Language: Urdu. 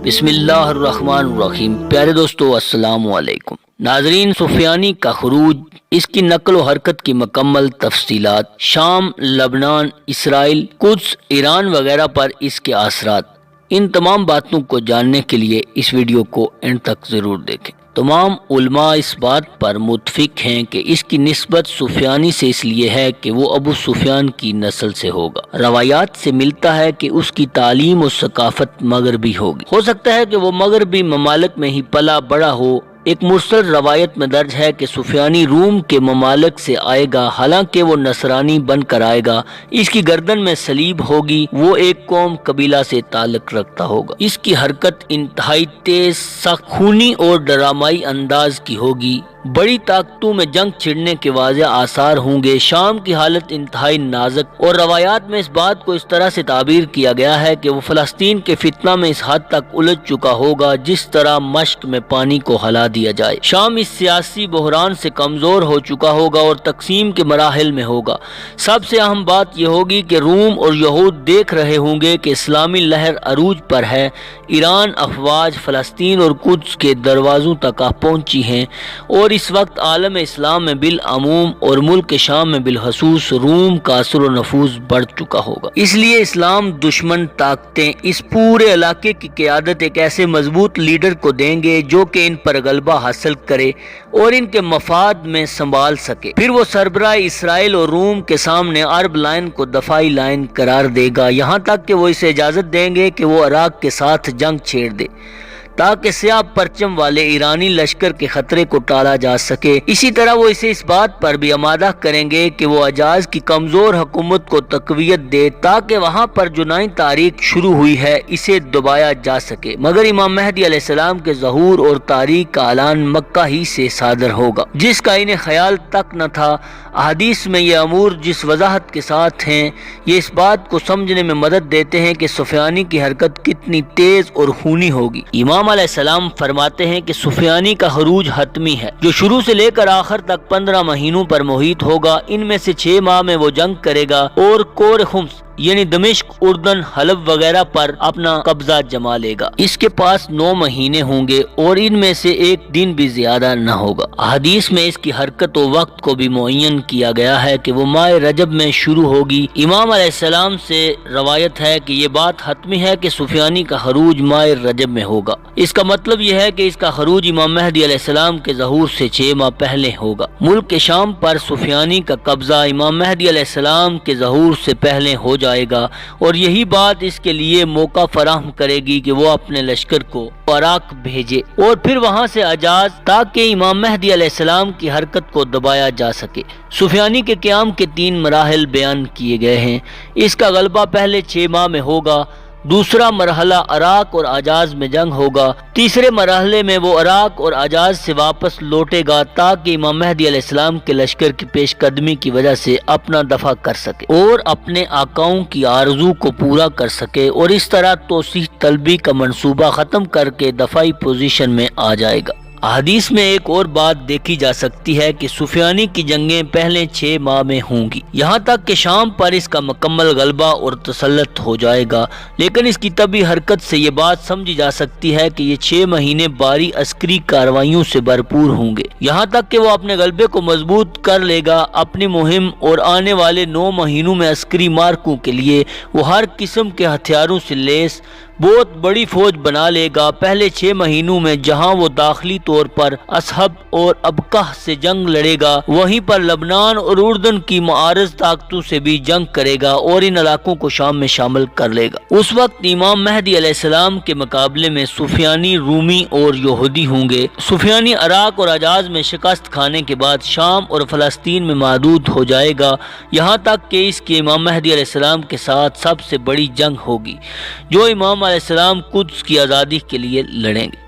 بسم اللہ الرحمن الرحیم۔ پیارے دوستو السلام علیکم۔ ناظرین، سفیانی کا خروج، اس کی نقل و حرکت کی مکمل تفصیلات، شام، لبنان، اسرائیل، قدس، ایران وغیرہ پر اس کے اثرات، ان تمام باتوں کو جاننے کے لیے اس ویڈیو کو اینڈ تک ضرور دیکھیں۔ تمام علماء اس بات پر متفق ہیں کہ اس کی نسبت سفیانی سے اس لیے ہے کہ وہ ابو سفیان کی نسل سے ہوگا۔ روایات سے ملتا ہے کہ اس کی تعلیم و ثقافت مغربی ہوگی۔ ہو سکتا ہے کہ وہ مغربی ممالک میں ہی پلا بڑا ہو۔ ایک مرسل روایت میں درج ہے کہ سفیانی روم کے ممالک سے آئے گا، حالانکہ وہ نصرانی بن کر آئے گا۔ اس کی گردن میں صلیب ہوگی، وہ ایک قوم قبیلہ سے تعلق رکھتا ہوگا۔ اس کی حرکت انتہائی تیز، سخت، خونی اور ڈرامائی انداز کی ہوگی۔ بڑی طاقتوں میں جنگ چھڑنے کے واضح آثار ہوں گے۔ شام کی حالت انتہائی نازک، اور روایات میں اس بات کو اس طرح سے تعبیر کیا گیا ہے کہ وہ فلسطین کے فتنہ میں اس حد تک الجھ چکا ہوگا جس طرح مشق میں پانی کو ہلا دیا جائے۔ شام اس سیاسی بحران سے کمزور ہو چکا ہوگا اور تقسیم کے مراحل میں ہوگا۔ سب سے اہم بات یہ ہوگی کہ روم اور یہود دیکھ رہے ہوں گے کہ اسلامی لہر عروج پر ہے۔ ایران افواج فلسطین اور قدس کے دروازوں تک پہنچی ہیں، اور اس وقت عالم اسلام میں بالعموم اور ملک شام میں بالخصوص روم کا اثر و نفوذ بڑھ چکا ہوگا۔ اس لیے اسلام دشمن طاقتیں اس پورے علاقے کی قیادت ایک ایسے مضبوط لیڈر کو دیں گے جو کہ ان پر غلبہ حاصل کرے اور ان کے مفاد میں سنبھال سکے۔ پھر وہ سربراہ اسرائیل اور روم کے سامنے عرب لائن کو دفاعی لائن قرار دے گا، یہاں تک کہ وہ اسے اجازت دیں گے کہ وہ عراق کے ساتھ جنگ چھیڑ دے تاکہ سیاہ پرچم والے ایرانی لشکر کے خطرے کو ٹالا جا سکے۔ اسی طرح وہ اسے اس بات پر بھی آمادہ کریں گے کہ وہ حجاز کی کمزور حکومت کو تقویت دے تاکہ وہاں پر جو نئی تاریخ شروع ہوئی ہے اسے دبایا جا سکے، مگر امام مہدی علیہ السلام کے ظہور اور تاریخ کا اعلان مکہ ہی سے صادر ہوگا، جس کا انہیں خیال تک نہ تھا۔ احادیث میں یہ امور جس وضاحت کے ساتھ ہیں، یہ اس بات کو سمجھنے میں مدد دیتے ہیں کہ سفیانی کی حرکت کتنی تیز اور خونی ہوگی۔ امام علیہ السلام فرماتے ہیں کہ سفیانی کا خروج حتمی ہے، جو شروع سے لے کر آخر تک 15 مہینوں پر محیط ہوگا۔ ان میں سے 6 ماہ میں وہ جنگ کرے گا اور کور خمس یعنی دمشق، اردن، حلب وغیرہ پر اپنا قبضہ جما لے گا۔ اس کے پاس 9 مہینے ہوں گے اور ان میں سے ایک دن بھی زیادہ نہ ہوگا۔ حدیث میں اس کی حرکت و وقت کو بھی معین کیا گیا ہے کہ وہ ماہ رجب میں شروع ہوگی۔ امام علیہ السلام سے روایت ہے کہ یہ بات حتمی ہے کہ سفیانی کا خروج ماہ رجب میں ہوگا۔ اس کا مطلب یہ ہے کہ اس کا خروج امام مہدی علیہ السلام کے ظہور سے 6 ماہ پہلے ہوگا۔ ملک کے شام پر سفیانی کا قبضہ امام مہدی علیہ السلام کے ظہور سے پہلے ہو جائے گا، اور یہی بات اس کے لیے موقع فراہم کرے گی کہ وہ اپنے لشکر کو عراق بھیجے اور پھر وہاں سے حجاز، تاکہ امام مہدی علیہ السلام کی حرکت کو دبایا جا سکے۔ سفیانی کے قیام کے 3 مراحل بیان کیے گئے ہیں۔ اس کا غلبہ پہلے 6 ماہ میں ہوگا، دوسرا مرحلہ عراق اور حجاز میں جنگ ہوگا، تیسرے مرحلے میں وہ عراق اور حجاز سے واپس لوٹے گا تاکہ امام مہدی علیہ السلام کے لشکر کی پیش قدمی کی وجہ سے اپنا دفاع کر سکے اور اپنے آقاؤں کی آرزو کو پورا کر سکے، اور اس طرح توسیع طلبی کا منصوبہ ختم کر کے دفاعی پوزیشن میں آ جائے گا۔ حدیث میں ایک اور بات دیکھی جا سکتی ہے کہ سفیانی کی جنگیں پہلے 6 ماہ میں ہوں گی، یہاں تک کہ شام پر اس کا مکمل غلبہ اور تسلط ہو جائے گا، لیکن اس کی طبی حرکت سے یہ بات سمجھی جا سکتی ہے کہ یہ 6 مہینے بھاری عسکری کارروائیوں سے بھرپور ہوں گے، یہاں تک کہ وہ اپنے غلبے کو مضبوط کر لے گا۔ اپنی مہم اور آنے والے 9 مہینوں میں عسکری مارکوں کے لیے وہ ہر قسم کے ہتھیاروں سے لیس بہت بڑی فوج بنا لے گا۔ پہلے 6 مہینوں میں جہاں وہ داخلی طور پر اصحب اور ابقہ سے جنگ لڑے گا، وہیں پر لبنان اور اردن کی معارض طاقتوں سے بھی جنگ کرے گا اور ان علاقوں کو شام میں شامل کر لے گا۔ اس وقت امام مہدی علیہ السلام کے مقابلے میں سفیانی رومی اور یہودی ہوں گے۔ سفیانی عراق اور حجاز میں شکست کھانے کے بعد شام اور فلسطین میں محدود ہو جائے گا، یہاں تک کہ اس کی امام مہدی علیہ السلام کے ساتھ سب سے بڑی جنگ ہوگی، جو امام علیہ السلام قدس کی آزادی کے لیے لڑیں گے۔